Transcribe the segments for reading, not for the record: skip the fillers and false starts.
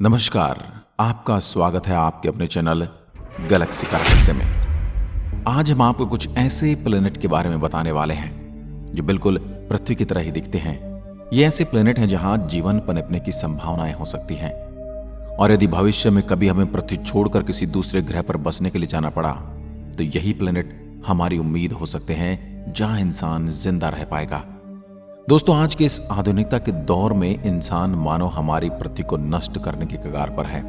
नमस्कार, आपका स्वागत है आपके अपने चैनल गैलेक्सी का रहस्य में। आज हम आपको कुछ ऐसे प्लेनेट के बारे में बताने वाले हैं जो बिल्कुल पृथ्वी की तरह ही दिखते हैं। ये ऐसे प्लेनेट हैं जहां जीवन पनपने की संभावनाएं हो सकती हैं, और यदि भविष्य में कभी हमें पृथ्वी छोड़कर किसी दूसरे ग्रह पर बसने के लिए जाना पड़ा तो यही प्लेनेट हमारी उम्मीद हो सकते हैं जहां इंसान जिंदा रह पाएगा। दोस्तों, आज के इस आधुनिकता के दौर में इंसान मानो हमारी पृथ्वी को नष्ट करने के कगार पर है।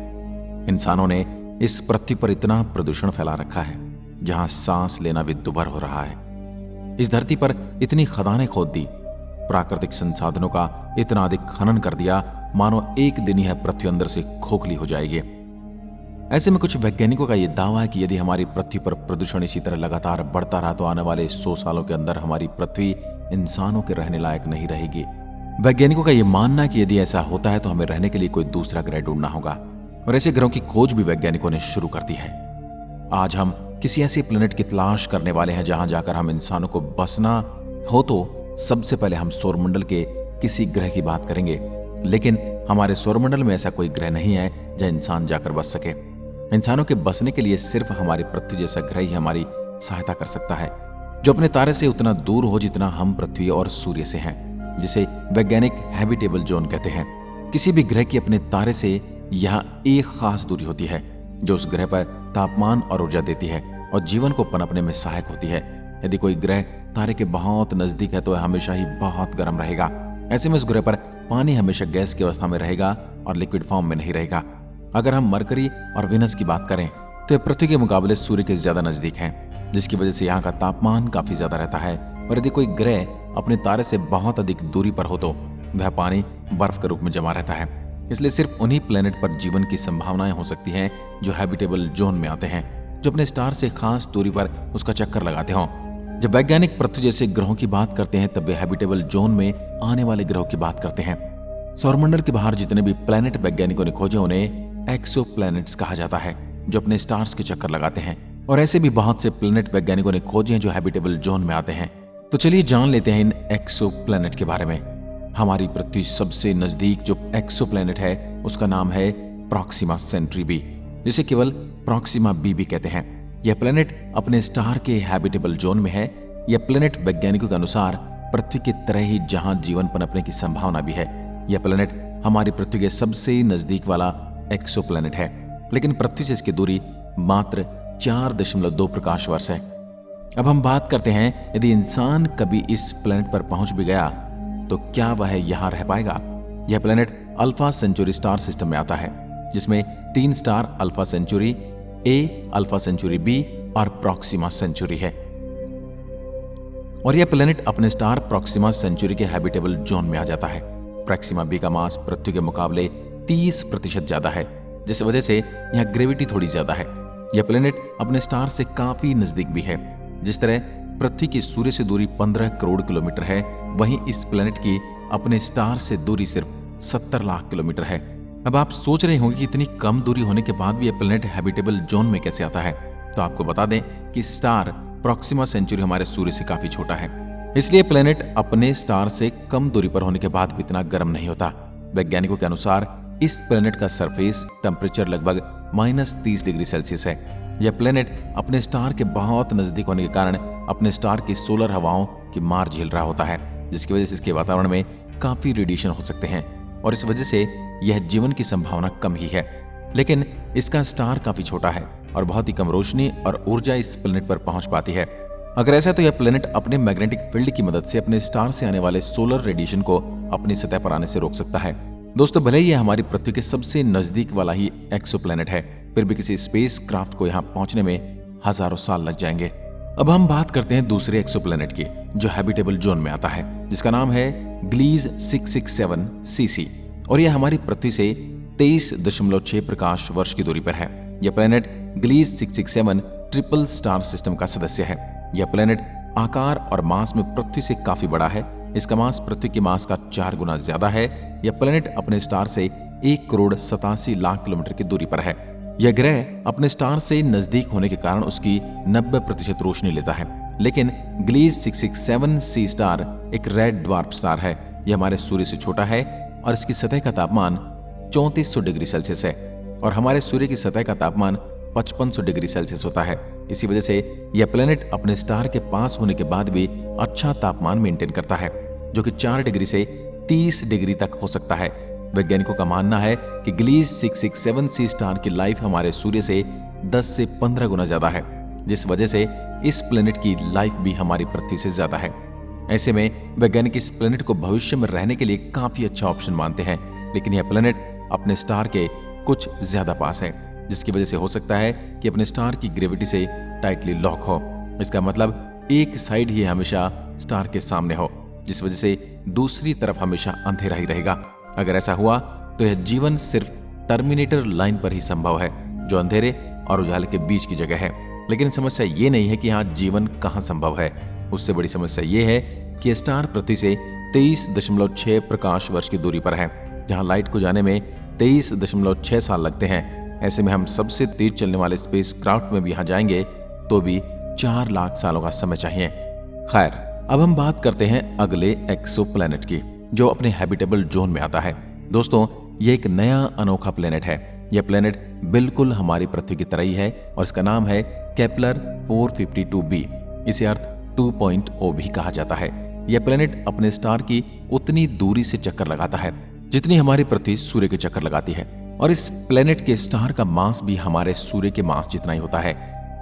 इंसानों ने इस पृथ्वी पर इतना प्रदूषण फैला रखा है जहां सांस लेना भी दुभर हो रहा है। इस धरती पर इतनी खदानें खोद दी, प्राकृतिक संसाधनों का इतना अधिक खनन कर दिया, मानो एक दिन यह पृथ्वी अंदर से खोखली हो जाएगी। ऐसे में कुछ वैज्ञानिकों का यह दावा है कि यदि हमारी पृथ्वी पर प्रदूषण इसी तरह लगातार बढ़ता रहा तो आने वाले 100 सालों के अंदर हमारी पृथ्वी इंसानों के रहने लायक नहीं रहेगी। वैज्ञानिकों का यह मानना है कि यदि ऐसा होता है तो हमें रहने के लिए कोई दूसरा ग्रह ढूंढना होगा, और ऐसे ग्रहों की खोज भी वैज्ञानिकों ने शुरू कर दी है। आज हम किसी ऐसे प्लेनेट की तलाश करने वाले हैं जहां जाकर हम इंसानों को बसना हो तो सबसे पहले हम सौरमंडल के किसी ग्रह की बात करेंगे। लेकिन हमारे सौरमंडल में ऐसा कोई ग्रह नहीं है जहां इंसान जाकर बस सके। इंसानों के बसने के लिए सिर्फ हमारी पृथ्वी जैसा ग्रह ही हमारी सहायता कर सकता है, जो अपने तारे से उतना दूर हो जितना हम पृथ्वी और सूर्य से हैं, जिसे वैज्ञानिक हैबिटेबल जोन कहते हैं। किसी भी ग्रह की अपने तारे से यहाँ एक खास दूरी होती है जो उस ग्रह पर तापमान और ऊर्जा देती है और जीवन को पनपने में सहायक होती है। यदि कोई ग्रह तारे के बहुत नजदीक है तो हमेशा ही बहुत गर्म रहेगा। ऐसे में उस ग्रह पर पानी हमेशा गैस की अवस्था में रहेगा और लिक्विड फॉर्म में नहीं रहेगा। अगर हम मरकरी और विनस की बात करें तो पृथ्वी के मुकाबले सूर्य के ज्यादा नजदीक हैं, जिसकी वजह से यहाँ का तापमान काफी ज्यादा रहता है। और यदि कोई ग्रह अपने तारे से बहुत अधिक दूरी पर हो तो वह पानी बर्फ के रूप में जमा रहता है। इसलिए सिर्फ उन्हीं प्लेनेट पर जीवन की संभावनाएं हो सकती हैं जो हैबिटेबल जोन में आते हैं, जो अपने स्टार से खास दूरी पर उसका चक्कर लगाते हों। जब वैज्ञानिक पृथ्वी जैसे ग्रहों की बात करते हैं तब वे हैबिटेबल जोन में आने वाले ग्रहों की बात करते हैं। सौरमंडल के बाहर जितने भी प्लेनेट वैज्ञानिकों ने खोजे उन्हें एक्सो प्लैनेट्स कहा जाता है, जो अपने स्टार्स के चक्कर लगाते हैं। और ऐसे भी बहुत से प्लेनेट वैज्ञानिकों ने खोजे हैं जो हैबिटेबल जोन में आते हैं। तो चलिए जान लेते हैं इन एक्सो प्लैनेट के बारे में। हमारी पृथ्वी सबसे नजदीक जो एक्सो प्लैनेट है उसका नाम है प्रॉक्सिमा सेंट्री बी, जिसे केवल प्रॉक्सिमा बी भी कहते हैं। यह प्लैनेट अपने स्टार के हैबिटेबल जोन में है। यह प्लैनेट वैज्ञानिकों के अनुसार पृथ्वी की तरह ही जहां जीवन पनपने की संभावना भी है। यह प्लैनेट हमारी पृथ्वी के सबसे नजदीक वाला एक्सो प्लैनेट है, लेकिन पृथ्वी से इसकी दूरी मात्र 4.2 प्रकाश वर्ष है। अब हम बात करते हैं यदि इंसान कभी इस प्लैनेट पर पहुंच भी गया तो क्या वह यहां रह पाएगा। यह planet Alpha Centauri star system में आता है, जिसमें 3 star Alpha Centauri A, Alpha Centauri B और प्रॉक्सिमा सेंचुरी है। और यह प्लैनेट अपने स्टार प्रॉक्सिमा सेंचुरी के हैबिटेबल जोन में आ जाता है। प्रॉक्सिमा बी का मास पृथ्वी के मुकाबले 30% ज्यादा है, जिस वजह से यहाँ ग्रेविटी थोड़ी ज्यादा है। यह प्लेनेट अपने स्टार से काफी नजदीक भी है। जिस तरह पृथ्वी की सूर्य से दूरी 15 करोड़ किलोमीटर है, वहीं इस प्लेनेट की अपने स्टार से दूरी सिर्फ 70 लाख किलोमीटर है। अब आप सोच रहे होंगे कि इतनी कम दूरी होने के बाद भी यह प्लेनेट हैबिटेबल जोन में कैसे आता है। तो आपको बता दें कि स्टार प्रॉक्सिमा सेंचुरी हमारे सूर्य से काफी छोटा है, इसलिए प्लेनेट अपने स्टार से कम दूरी पर होने के बाद भी इतना गर्म नहीं होता। वैज्ञानिकों के अनुसार इस प्लेनेट का सरफेस टेम्परेचर लगभग -30 डिग्री सेल्सियस है। यह प्लेनेट अपने स्टार के बहुत नजदीक होने के कारण अपने स्टार की सोलर हवाओं की मार झेल रहा होता है, जिसकी वजह से इसके वातावरण में काफी रेडिएशन हो सकते हैं, और इस वजह से यह जीवन की संभावना कम ही है। लेकिन इसका स्टार काफी छोटा है और बहुत ही कम रोशनी और ऊर्जा इस प्लेनेट पर पहुंच पाती है। अगर ऐसा तो यह प्लेनेट अपने मैग्नेटिक फील्ड की मदद से अपने स्टार से आने वाले सोलर रेडिएशन को अपनी सतह पर आने से रोक सकता है। दोस्तों, भले ही यह हमारी पृथ्वी के सबसे नजदीक वाला ही एक्सो प्लैनेट है, फिर भी किसी स्पेस क्राफ्ट को यहाँ पहुंचने में हजारों साल लग जाएंगे। अब हम बात करते हैं दूसरे एक्सो प्लैनेट की जो हैबिटेबल जोन में आता है, जिसका नाम है ग्लीज 667 सीसी, और यह हमारी पृथ्वी से 23.6 प्रकाश वर्ष की दूरी पर है। यह प्लैनेट ग्लीज 667 ट्रिपल स्टार सिस्टम का सदस्य है। यह प्लैनेट आकार और मास में पृथ्वी से काफी बड़ा है। इसका मास पृथ्वी के मास का 4 गुना ज्यादा है। यह प्लैनेट अपने स्टार से 1,87,00,000 किलोमीटर की दूरी पर है। यह ग्रह अपने स्टार से नजदीक होने के कारण उसकी 90% रोशनी लेता है। लेकिन ग्लीज 667 सी स्टार एक रेड ड्वार्फ स्टार है। यह हमारे सूर्य से छोटा है और इसकी सतह का तापमान 3400 डिग्री सेल्सियस है और हमारे सूर्य की सतह का तापमान 5500 डिग्री सेल्सियस होता है। इसी वजह से यह प्लेनेट अपने स्टार के पास होने के बाद भी अच्छा तापमान मेंटेन करता है, जो कि 4 डिग्री से 30 डिग्री तक हो सकता है। वैज्ञानिकों का मानना है कि ग्लीज 667c स्टार की लाइफ हमारे सूर्य से 10 से 15 गुना ज्यादा है, जिस वजह से इस प्लेनेट की लाइफ भी हमारी पृथ्वी से ज्यादा है। ऐसे में वैज्ञानिक इस प्लेनेट को भविष्य में रहने के लिए काफी अच्छा ऑप्शन मानते हैं, लेकिन यह प्लेनेट अपने स्टार के कुछ ज्यादा पास है, जिसकी वजह से हो सकता है कि अपने स्टार की ग्रेविटी से टाइटली लॉक हो। इसका मतलब एक साइड ही हमेशा स्टार के सामने हो, जिस वजह से दूसरी तरफ हमेशा अंधेरा ही रहेगा। अगर ऐसा हुआ तो यह जीवन सिर्फ टर्मिनेटर लाइन पर ही संभव है, जो अंधेरे और उजाले के बीच की जगह है। लेकिन समस्या ये नहीं है कि यहाँ जीवन कहाँ संभव है, उससे बड़ी समस्या ये है कि स्टार पृथ्वी से 23.6 प्रकाश वर्ष की दूरी पर है, जहाँ लाइट को जाने में 23.6 साल लगते हैं। ऐसे में हम सबसे तेज चलने वाले स्पेस क्राफ्ट में भी यहाँ जाएंगे तो भी 4 लाख सालों का समय चाहिए। खैर, अब हम बात करते हैं अगले एक्सोप्लैनेट की, जो अपने हैबिटेबल जोन में आता है। दोस्तों, ये एक नया अनोखा प्लेनेट है। यह प्लेनेट बिल्कुल हमारी पृथ्वी की तरह ही है और इसका नाम है केपलर 452b। इसे अर्थ 2.0 भी कहा जाता है। यह प्लेनेट अपने स्टार की उतनी दूरी से चक्कर लगाता है जितनी हमारी पृथ्वी सूर्य के चक्कर लगाती है, और इस प्लेनेट के स्टार का मास भी हमारे सूर्य के मास जितना ही होता है।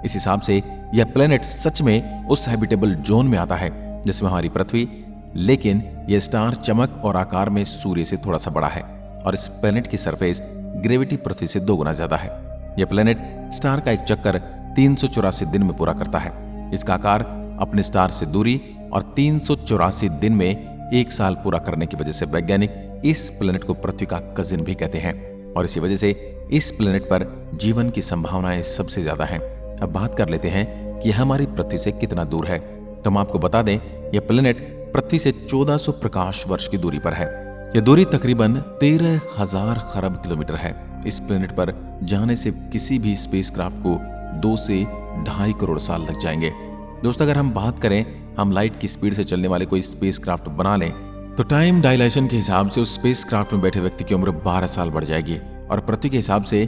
इस हिसाब से यह प्लेनेट सच में उस हैबिटेबल जोन में आता है जिसमें हमारी पृथ्वी, लेकिन यह स्टार चमक और आकार में सूर्य से थोड़ा सा बड़ा है और इस प्लेनेट की सरफेस ग्रेविटी पृथ्वी से 2 गुना ज्यादा है। यह प्लेनेट स्टार का एक चक्कर 384 दिन में पूरा करता है। इसका आकार, अपने स्टार से दूरी और 384 दिन में 1 साल पूरा करने की वजह से वैज्ञानिक इस प्लेनेट को पृथ्वी का कजिन भी कहते हैं, और इसी वजह से इस प्लेनेट पर जीवन की संभावनाएं सबसे ज्यादा हैं। अब बात कर लेते हैं कि यह हमारी पृथ्वी से कितना दूर है। तो हम आपको बता दें, यह प्लेनेट पृथ्वी से 1400 प्रकाश वर्ष की दूरी पर है। यह दूरी तकरीबन 13,000 खरब किलोमीटर है। इस प्लेनेट पर जाने से किसी भी स्पेसक्राफ्ट को 2 से 2.5 करोड़ साल लग जाएंगे। दोस्तों, अगर हम बात करें, हम लाइट की स्पीड से चलने वाले कोई स्पेसक्राफ्ट बना लें तो टाइम डायलेशन के हिसाब से उस स्पेसक्राफ्ट में बैठे व्यक्ति की उम्र 12 साल बढ़ जाएगी और पृथ्वी के हिसाब से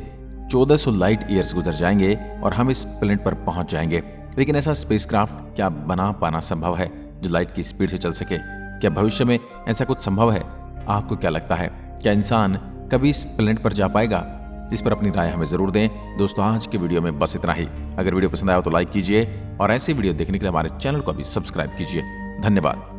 1400 लाइट ईयर्स गुजर जाएंगे और हम इस प्लेनेट पर पहुंच जाएंगे। लेकिन ऐसा स्पेसक्राफ्ट क्या बना पाना संभव है जो लाइट की स्पीड से चल सके? क्या भविष्य में ऐसा कुछ संभव है? आपको क्या लगता है, क्या इंसान कभी इस प्लेनेट पर जा पाएगा? इस पर अपनी राय हमें जरूर दें। दोस्तों, आज की वीडियो में बस इतना ही। अगर वीडियो पसंद आया तो लाइक कीजिए और ऐसे वीडियो देखने के लिए हमारे चैनल को भी सब्सक्राइब कीजिए। धन्यवाद।